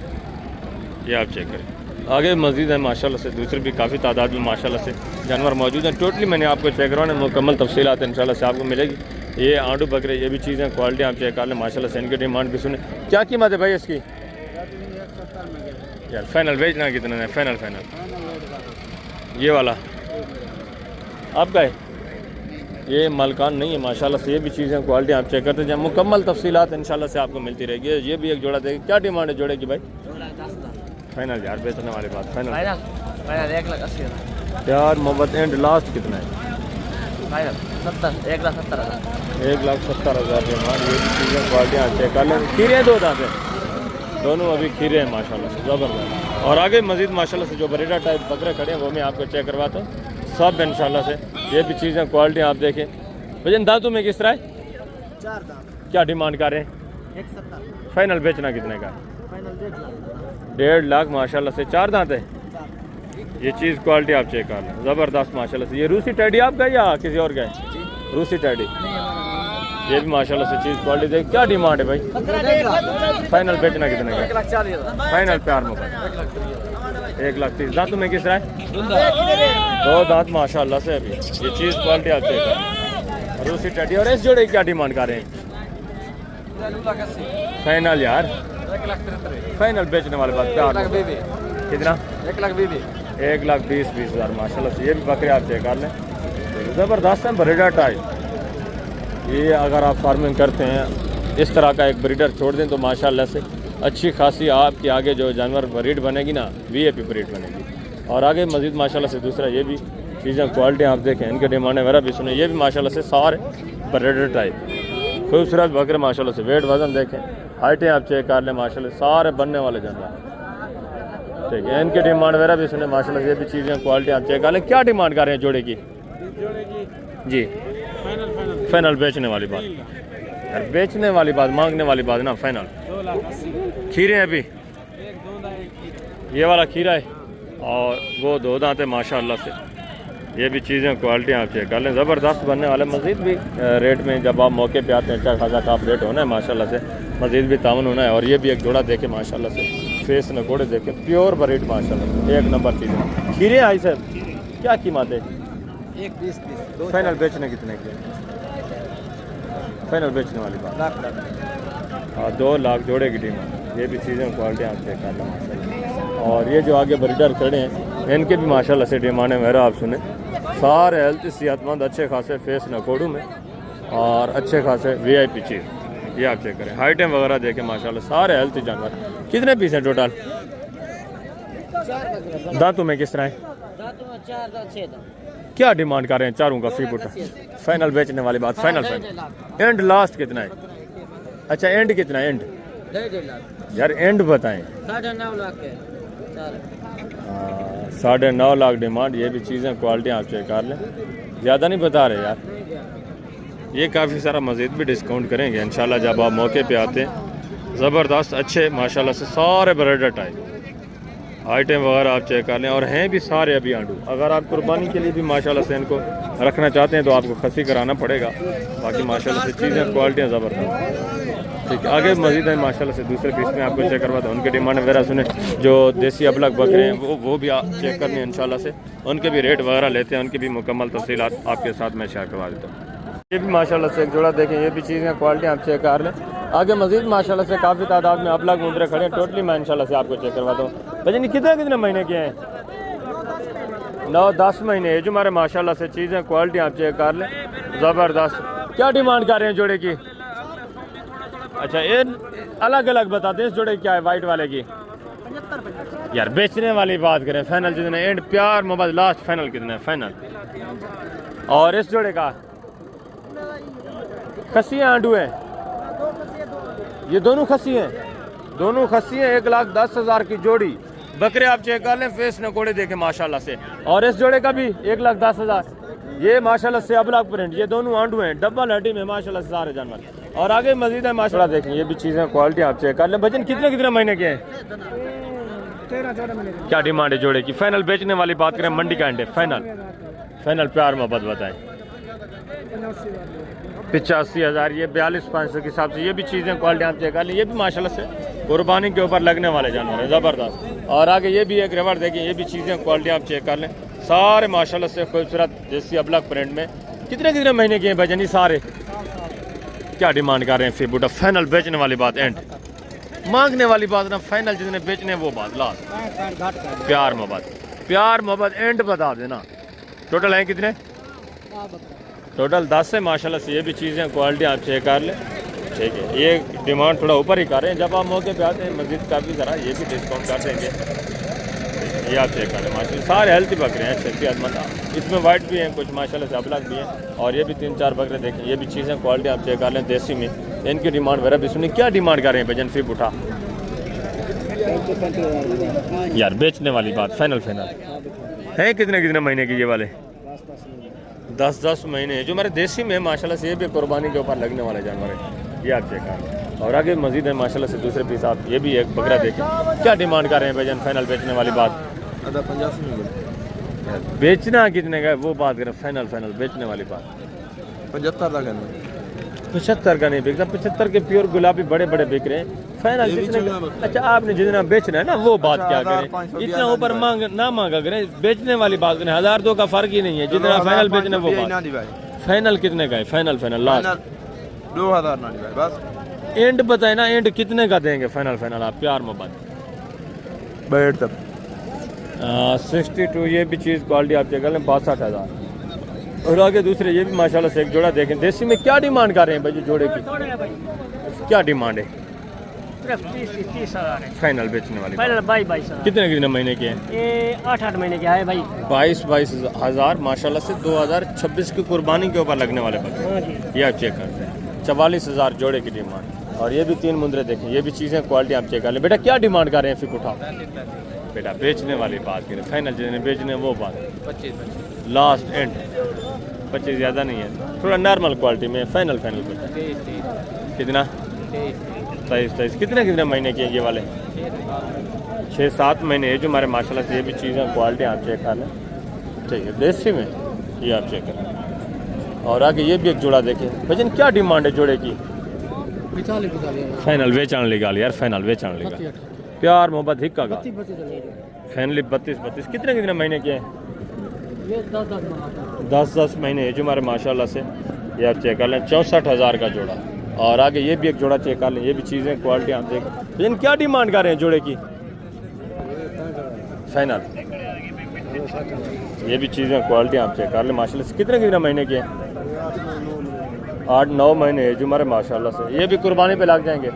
ये आप चेक करें। आगे मज़ीद है माशाल्लाह से, दूसरे भी काफ़ी तादाद में माशाल्लाह से जानवर मौजूद हैं। टोटली मैंने आपको चेक करवाने मुकम्मल तफसीलात इंशाल्लाह से आपको मिलेगी। ये आंडू बकरे, ये भी चीज़ें क्वालिटी आप चेक कर लें माशाल्लाह से। इनकी डिमांड भी सुने। क्या कीमत है भाई इसकी? यार फाइनल बेचना कितना है? फाइनल ये वाला आपका है? ये मलकान नहीं है माशाल्लाह से। ये भी चीज़ें क्वालिटी आप चेक करते जाए। मुकम्मल तफसीलात इंशाल्लाह से आपको मिलती रहेगी। ये भी एक जोड़ा देगी। क्या डिमांड है जोड़े की भाई? फाइनल यार बेचने वाली बात। फाइनल 1,80,000। यार मोहब्बत एंड लास्ट कितना है? Final 70 1,70,000 1,70,000 demand. ये भी चीज़ें क्वालिटियाँ चेक कर लें। खीरे दो दांत हैं, दोनों अभी खीरे हैं माशाल्लाह से, ज़बरदस्त। और आगे मज़ीद माशाल्लाह से जो बरेडा टाइप बकरे खड़े हैं वो मैं आपको चेक करवाता हूँ सब इंशाल्लाह से। ये भी चीज़ें क्वालिटी आप देखें। भजन दांतों में किस तरह है? 4 दांत क्या डिमांड कर रहे हैं? 170 फाइनल बेचना कितने का? फाइनल 1.5 लाख माशाल्लाह से। 4 दांत है। ये चीज़ क्वालिटी आप चेक कर लें, ज़बरदस्त माशाल्लाह से। ये रूसी टैडी आपका है या किसी और का है? रूसी टैडी। ये भी माशाल्लाह से चीज़ क्वालिटी देख। क्या डिमांड है भाई? फाइनल बेचना कितने का? 1,40,000 फाइनल प्यार में 1,30,000। दांतों में किस तरह है? 2 दांत माशाल्लाह से। अभी ये चीज़ क्वालिटी आप चेक करें। रूसी टैडी। और इस जोड़े की क्या डिमांड कर रहे हैं? फाइनल यार, 1,73,000 फाइनल बेचने वाले बात प्यार में। 1,20,000 कितना? 1,20,000 1,20,000 माशाल्लाह से। ये भी बकरे आप चेक कर लें, ज़बरदस्त है ब्रीडर टाइप। ये अगर आप फार्मिंग करते हैं इस तरह का एक ब्रीडर छोड़ दें तो माशाल्लाह से अच्छी खासी आपके आगे जो जानवर ब्रीड बनेगी ना, VIP ब्रीड बनेगी। और आगे मज़ीद माशाल्लाह से दूसरा ये भी चीज़ें क्वालिटी आप देखें, इनके डिमांड वगैरह भी सुने। ये भी माशाल्लाह से सारे ब्रीडर टाइप खूबसूरत बकरे माशाल्लाह से। वेट वज़न देखें, हाइटें आप चेक कर लें माशाल्लाह, सारे बनने वाले जानवर। ठीक है, इनके डिमांड वगैरह भी सुने माशाल्लाह से। ये भी चीज़ें क्वालिटी आप चेक कर लें। क्या डिमांड कर रहे हैं जोड़े की? जी फाइनल बेचने वाली बात यार, बेचने वाली बात, मांगने वाली बात ना। फाइनल 2,80,000 खीरे हैं अभी। 1 2 दांत ये वाला खीरा है और वो 2 दांत है माशाल्लाह से। ये भी चीज़ें क्वालिटी आप चेक कर लें, ज़बरदस्त बनने वाले। मज़ीद भी रेट में जब आप मौके पे आते हैं अच्छा खासा काफ रेट होना है माशाल्लाह से, मज़ीद भी तावन होना है। और ये भी एक जोड़ा देखे माशाल्लाह से, फेस नकोड़े देखे, प्योर ब्रीड माशाल्लाह से, 1 नंबर चीज़ें। खीरे आई सर, क्या कीमत है? 1,20,000 फाइनल बेचने कितने के? फाइनल बेचने वाली बात लाख हाँ, 2 लाख जोड़े की डिमांड। ये भी चीज़ें क्वालिटी आप चेक कर लें माशाल्लाह। और ये जो आगे ब्रीडर खड़े हैं इनके भी माशाल्लाह से डिमांड है मेरा आप सुने। सारे हेल्थ सेहतमंद, अच्छे खासे फेस नकोड़ू में और अच्छे खासे VIP चीज़। ये आप चेक करें, हाइटें वगैरह देखें माशाल्लाह, सारे हेल्थ जानवर। कितने पीस हैं टोटल? 4 दांतों में किस तरह है? दांतों में 4 दांत 6 दांत क्या डिमांड कर रहे हैं चारों का? फी फुट फाइनल बेचने वाली बात। फाइनल एंड लास्ट कितना है? अच्छा एंड कितना है? एंड 1,5 लाख यार एंड बताएं। 9.5 लाख के 4 9.5 लाख डिमांड। ये भी चीज़ें क्वालिटी आप चेक कर लें, ज़्यादा नहीं बता रहे यार। ये काफ़ी सारा मज़ीद भी डिस्काउंट करेंगे इंशाल्लाह जब आप मौके पे आते हैं। ज़बरदस्त अच्छे माशाल्लाह से सारे ब्रीडर टाइप आइटम वगैरह आप चेक कर लें। और हैं भी सारे अभी आंडू। अगर आप कुर्बानी के लिए भी माशाल्लाह से इनको रखना चाहते हैं तो आपको खसी कराना पड़ेगा। बाकी माशाल्लाह से चीज़ें क्वालिटियाँ ज़बरदस्त। ठीक है, आगे मज़ीद है माशाल्लाह से दूसरे पीस में आपको चेक करवाता हूँ। उनके डिमांड वगैरह सुने, जो देसी अबलग बकरे हैं वो भी आप चेक करने इंशाल्लाह से। उनके भी रेट वगैरह लेते हैं, उनकी भी मुकम्मल तफसीलात आपके साथ मैं शेयर करवा देता हूँ। ये भी माशाल्लाह से एक जोड़ा देखें, ये भी चीज़ें क्वालिटी आप चेक कर लें। आगे मज़ीद माशाल्लाह से काफ़ी तादाद में अबलग मुंदरे खड़े हैं। टोटली मैं इंशाल्लाह से आपको चेक करवाता हूँ। भजन कितने महीने के हैं? 9-10 महीने एज हमारे माशाल्लाह से। चीज़ें क्वालिटी आप चेक कर लें, ज़बरदस्त। क्या डिमांड कर रहे हैं जोड़े की? अच्छा ये अलग अलग बताते हैं। इस जोड़े की क्या है वाइट वाले की? 75 यार बेचने वाली बात करें, फाइनल जितने एंड प्यार मोहब्बत लास्ट फाइनल कितने है? फाइनल। और इस जोड़े का खसी आंडू है? ये दोनों खसी हैं, दोनों खसी हैं। 1,10,000 की जोड़ी बकरे आप चेक कर लें, फेस नकोड़े देखें माशाल्लाह से। और इस जोड़े का भी 1,10,000। ये माशाल्लाह से अबलग प्रिंट, ये दोनों आंडू हैं, डबल हड्डी में माशाल्लाह से सारे जानवर। और आगे मजीद है माशाल्लाह देखें। ये भी चीज़ें क्वालिटी आप चेक कर लें। भजन कितने महीने के हैं? 13-14 महीने क्या डिमांड है जोड़े की? फाइनल बेचने वाली बात करें, मंडी का एंड है। फाइनल प्यार मोहब्बत बताएं। 85,000। ये 42,500 के हिसाब से। ये भी चीज़ें क्वालिटी आप चेक कर लें। ये भी माशाल्लाह से कुर्बानी के ऊपर लगने वाले जानवर हैं, ज़बरदस्त। और आगे ये भी एक रेवर देखें, ये भी चीज़ें क्वालिटी आप चेक कर लें। सारे माशाल्लाह से खूबसूरत देसी अबलग प्रिंट में। कितने महीने के हैं भजन? सारे क्या डिमांड कर रहे हैं? फिर बूटा फाइनल बेचने वाली बात एंड, मांगने वाली बात ना। फाइनल जितने बेचने वो बात लास्ट। प्यार मोहब्बत एंड बता देना। टोटल हैं कितने? टोटल 10 है माशाल्लाह से। ये भी चीज़ें क्वालिटी आप चेक कर लें। ठीक है, ये डिमांड थोड़ा ऊपर ही कर रहे हैं। जब आप मौके पे आते हैं मस्जिद काफ़ी सारा ये भी डिस्काउंट कर देंगे। ये आप चेक करें माशाल्लाह सारे हेल्थी बकरे हैं, अच्छे सेहतमंद। इसमें वाइट भी हैं कुछ माशाल्लाह से अबलग भी हैं, और ये भी 3-4 बकरे देखें, ये भी चीज़ें क्वालिटी आप चेक कर लें देसी में। इनकी डिमांड वगैरह भी सुनिए, क्या डिमांड कर रहे हैं भजन फीप उठा यार, बेचने वाली बात फाइनल है। कितने महीने की ये वाले? 10-10 महीने। जो हमारे देसी में माशाल्लाह से ये भी कुर्बानी के ऊपर लगने वाले जानवर है, ये आप चेक करें। और आगे मजीद है माशाल्लाह से दूसरे पीस आप, ये भी एक बकरा देखें, क्या डिमांड कर रहे हैं भजन फाइनल बेचने वाली बात? आधा 50 में बेचना कितने का है वो बात करें, फाइनल बेचने वाली बात 75 का करना। 75 का नहीं बिकता, 75 के प्योर गुलाबी बड़े बड़े बिक रहे हैं। फाइनल कितने का? अच्छा आपने जितना बेचना है ना वो बात क्या करें, इतना ऊपर मांग ना मांगा करें, बेचने वाली बात करें। 1000-2 का फर्क ही नहीं है, जितना फाइनल बेचना वो बात। फाइनल कितने का है? फाइनल लास्ट 2000 ना भाई बस। एंड बताए ना, एंड कितने का देंगे? फाइनल आप प्यार मोहब्बत बैठ तक 62। ये भी चीज़ क्वालिटी आप चेक कर लें 62,000। और आगे दूसरे ये भी माशाल्लाह से एक जोड़ा देखें देसी में, क्या डिमांड कर रहे हैं भाई जोड़े की? क्या डिमांड है? 30,000 है फाइनल बेचने वाली फाइनल। 22 कितने महीने के हैं? ये 8-8 महीने का है भाई। 22,000 माशाल्लाह से 2026 की कुर्बानी के ऊपर लगने वाले बकरे। हाँ जी। ये आप चेक करते हैं 44,000 जोड़े की डिमांड। और ये भी 3 मुंदरे देखें, ये भी चीज़ें क्वालिटी आप चेक कर लें। बेटा क्या डिमांड कर रहे हैं फिर उठाओ? बेटा बेचने वाली बात करें, फाइनल जिन्हें बेचने वो बात 25 लास्ट एंड 25 ज़्यादा नहीं है, थोड़ा नॉर्मल क्वालिटी में। फाइनल कितना? 23। कितने महीने के हैं ये वाले? 6-7 महीने है जो हमारे माशाल्लाह से। ये भी चीज़ें क्वालिटी आप चेक कर लें, ठीक है देसी में, ये आप चेक करें। और आगे ये भी एक जोड़ा देखें भजन, क्या डिमांड है जोड़े की? फाइनल वेचान लेगा यार, फाइनल वेचान लेगा प्यार मोहब्बत हिक्का का। फाइनली 32। कितने महीने के हैं? 10-10 महीने है जो हमारे माशाल्लाह से। ये आप चेक कर लें 64,000 का जोड़ा। और आगे ये भी एक जोड़ा चेक कर लें, ये भी चीज़ें क्वालिटी आप देखें। लेकिन क्या डिमांड कर रहे हैं जोड़े की? फाइनल ये भी चीज़ें क्वालिटी आप चेक कर लें माशाल्लाह से। कितने महीने के हैं? 8-9 महीने है जो हमारे माशाल्लाह से। ये भी कुर्बानी पे लग जाएंगे,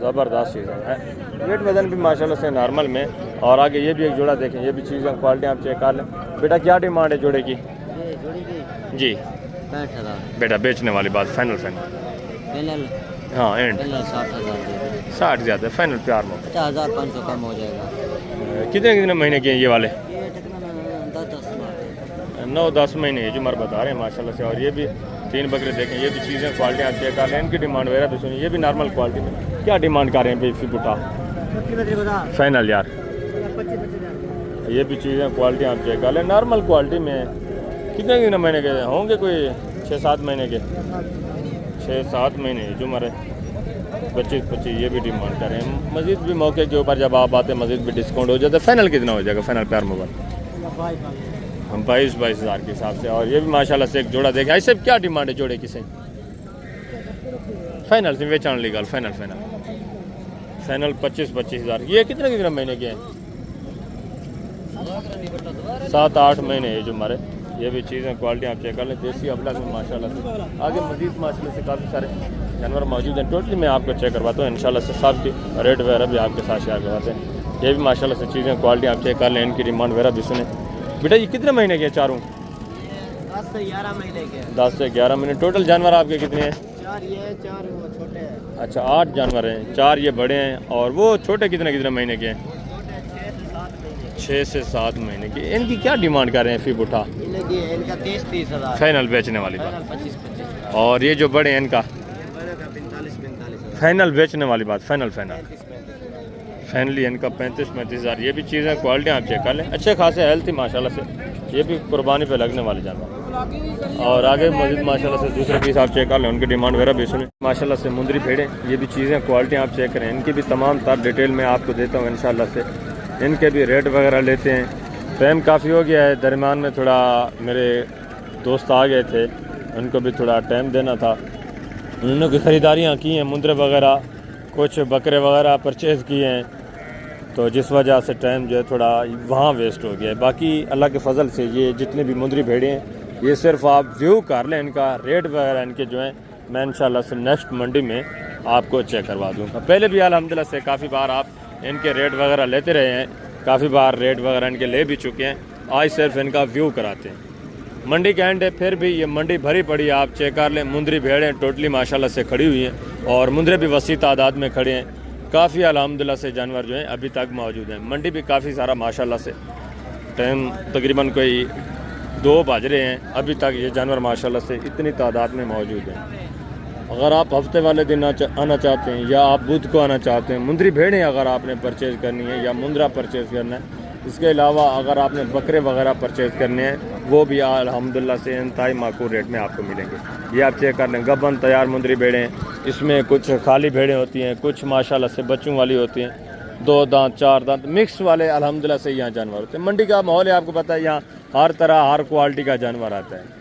ज़बरदस्त चीज़ें हैं। वेट वजन भी माशाल्लाह से नॉर्मल में। और आगे ये भी एक जोड़ा देखें, ये भी चीज़ें क्वालिटी आप चेक कर लें। बेटा क्या डिमांड है जोड़े की? जी 65,000 बेटा बेचने वाली बात फाइनल फाइनल। हाँ एंड 60,000 60 ज़्यादा फाइनल प्यार में। 50,500 कम हो जाएगा। कितने महीने के हैं ये वाले? ये तकरीबन 10-10 9-10 महीने है जो हमारे बता रहे हैं माशाल्लाह से। और ये भी 3 बकरे देखें, ये भी चीज़ें क्वालिटी आप चेक कर लें। इनकी डिमांड वगैरह भी सुनिए, ये भी नॉर्मल क्वालिटी में। क्या डिमांड कर रहे हैं भाई बुटा? फाइनल यार, ये भी चीज़ें क्वालिटी आप चेक कर लें नॉर्मल क्वालिटी में। कितने महीने के होंगे? कोई 6-7 महीने के, 6-7 महीने जो हमारे 25 ये भी डिमांड कर रहे हैं। मज़ीद भी मौके के ऊपर जब आप आते हैं मज़ीद भी डिस्काउंट हो जाता है। फाइनल कितना हो जाएगा? फाइनल प्यार मोबाइल हम 22,000 के हिसाब से। और ये भी माशाल्लाह से एक जोड़ा देखें। ऐसे क्या डिमांड है जोड़े की से? फाइनल से वेचान लीगल फाइनल 25,000। ये कितने महीने के हैं? 7-8 महीने है जो हमारे। ये भी चीज़ें क्वालिटी आप चेक कर लें देसी अबला में माशाल्लाह से। आगे मजीद माशाल्लाह से काफ़ी सारे जानवर मौजूद हैं, टोटली मैं आपको चेक करवाता हूँ इंशाल्लाह से। सब की रेट वगैरह भी आपके साथ शेयर करवाते हैं। ये भी माशाल्लाह से चीज़ें क्वालिटी आप चेक कर लें, इनकी डिमांड वगैरह भी सुने। बेटा ये कितने महीने के हैं चारों? 10 से 11 महीने के। 10 से 11 महीने। टोटल जानवर आपके कितने हैं? 4 ये 4 वो छोटे हैं। अच्छा 8 जानवर हैं, 4 ये बड़े हैं। और वो छोटे कितने महीने के हैं? 6 से 7 महीने की। इनकी क्या डिमांड कर रहे हैं फी बुठा? इनका 30,000 फाइनल बेचने वाली बात। 25,000 और ये जो बड़े हैं इनका 45,000 फाइनल बेचने वाली बात। फाइनल फाइनली इनका 35,000। ये भी चीज़ें क्वालिटी आप चेक कर लें, अच्छे खासे हेल्थी माशाल्लाह से। ये भी कुर्बानी पे लगने वाले जानवर। और आगे मजीद माशाल्लाह से दूसरे पीस आप चेक कर लें, उनकी डिमांड वगैरह भी सुने माशाल्लाह से। मुंदरी भेड़ें, ये भी चीज़ें क्वालिटी आप चेक करें, इनकी भी तमाम तर डिटेल में आपको देता हूँ इंशाल्लाह से। इनके भी रेट वगैरह लेते हैं। टाइम काफ़ी हो गया है, दरमियान में थोड़ा मेरे दोस्त आ गए थे, उनको भी थोड़ा टाइम देना था। उन्होंने कोई ख़रीदारियाँ की हैं, मुंदरे वगैरह कुछ बकरे वगैरह परचेज़ किए हैं, तो जिस वजह से टाइम जो है थोड़ा वहाँ वेस्ट हो गया है। बाकी अल्लाह के फजल से ये जितने भी मुंदरी भेड़े हैं ये सिर्फ आप व्यू कर लें, इनका रेट वगैरह इनके जो है मैं इंशाल्लाह से नेक्स्ट मंडी में आपको चेक करवा दूँगा। पहले भी अल्हम्दुलिल्लाह से काफ़ी बार आप इनके रेट वगैरह लेते रहे हैं, काफ़ी बार रेट वगैरह इनके ले भी चुके हैं। आज सिर्फ इनका व्यू कराते हैं। मंडी का एंड है, फिर भी ये मंडी भरी पड़ी है। आप चेक कर लें, मुंदरी भेड़ें टोटली माशाल्लाह से खड़ी हुई हैं और मुंदरे भी वसी तादाद में खड़े हैं। काफ़ी अल्हम्दुलिल्लाह से जानवर जो हैं अभी तक मौजूद हैं। मंडी भी काफ़ी सारा माशाल्लाह से, टाइम तकरीबन कोई 2 बज रहे हैं, अभी तक ये जानवर माशाल्लाह से इतनी तादाद में मौजूद हैं। अगर आप हफ्ते वाले दिन आना चाहते हैं या आप बुध को आना चाहते हैं, मुंदरी भेड़ें अगर आपने परचेज़ करनी है या मुंदरा परचेज़ करना है, इसके अलावा अगर आपने बकरे वगैरह परचेज़ करने हैं, वो भी अल्हम्दुलिल्लाह से इंतहाई माकूल रेट में आपको मिलेंगे। ये आप चेक कर लें, गबन तैयार मुंदरी भेड़ें, इसमें कुछ खाली भेड़ें होती हैं, कुछ माशाल्लाह से बच्चों वाली होती हैं, 2 दांत 4 दांत मिक्स वाले अल्हम्दुलिल्लाह से यहाँ जानवर होते हैं। मंडी का माहौल है, आपको पता है, यहाँ हर तरह हर क्वालिटी का जानवर आता है।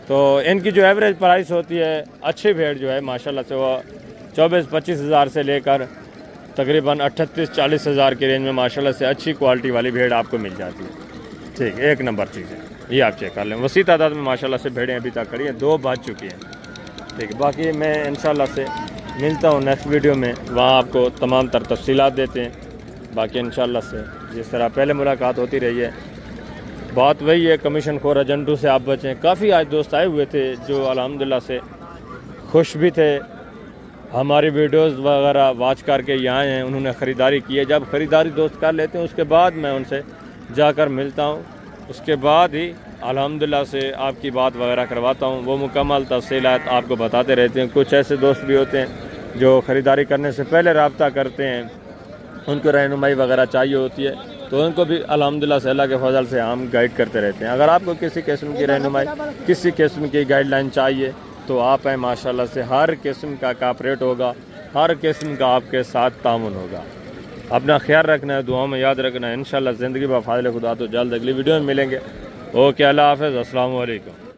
तो इनकी जो एवरेज प्राइस होती है, अच्छी भेड़ जो है माशाल्लाह से वो 24-25 हज़ार से लेकर तकरीबन 38-40 हज़ार की रेंज में माशाल्लाह से अच्छी क्वालिटी वाली भेड़ आपको मिल जाती है। ठीक, एक नंबर चीज़ है, ये आप चेक कर लें। वसी तादाद में माशाल्लाह से भेड़ें अभी तक खड़ी हैं, 2 बज चुकी हैं। ठीक है, बाकी मैं इंशाल्लाह से मिलता हूँ नेक्स्ट वीडियो में, वहाँ आपको तमाम तर तफसीलात देते हैं। बाकी इंशाल्लाह से जिस तरह पहले मुलाकात होती रही है, बात वही है, कमीशन खोर एजेंटों से आप बचें। काफ़ी आज दोस्त आए हुए थे जो अल्हम्दुलिल्लाह से खुश भी थे, हमारी वीडियोस वगैरह वॉच करके यहाँ आए हैं, उन्होंने ख़रीदारी की है। जब ख़रीदारी दोस्त कर लेते हैं, उसके बाद मैं उनसे जाकर मिलता हूँ, उसके बाद ही अल्हम्दुलिल्लाह से आपकी बात वगैरह करवाता हूँ। वो मुकम्मल तफसीलात आपको बताते रहते हैं। कुछ ऐसे दोस्त भी होते हैं जो ख़रीदारी करने से पहले रब्ता करते हैं, उनको रहनुमाई वगैरह चाहिए होती है, तो उनको भी अल्हम्दुलिल्लाह से अल्लाह के फजल से हम गाइड करते रहते हैं। अगर आपको किसी किस्म की रहनुमाई, किसी किस्म की गाइडलाइन चाहिए, तो आप हैं माशाल्लाह से, हर किस्म का कापरेट होगा, हर किस्म का आपके साथ तामुन होगा। अपना ख्याल रखना है, दुआ में याद रखना है। इंशाल्लाह ज़िंदगी बफ़ाज़िल खुदा तो जल्द अगली वीडियो में मिलेंगे। ओके, अल्लाह हाफ़िज़, अस्सलामु अलैकुम।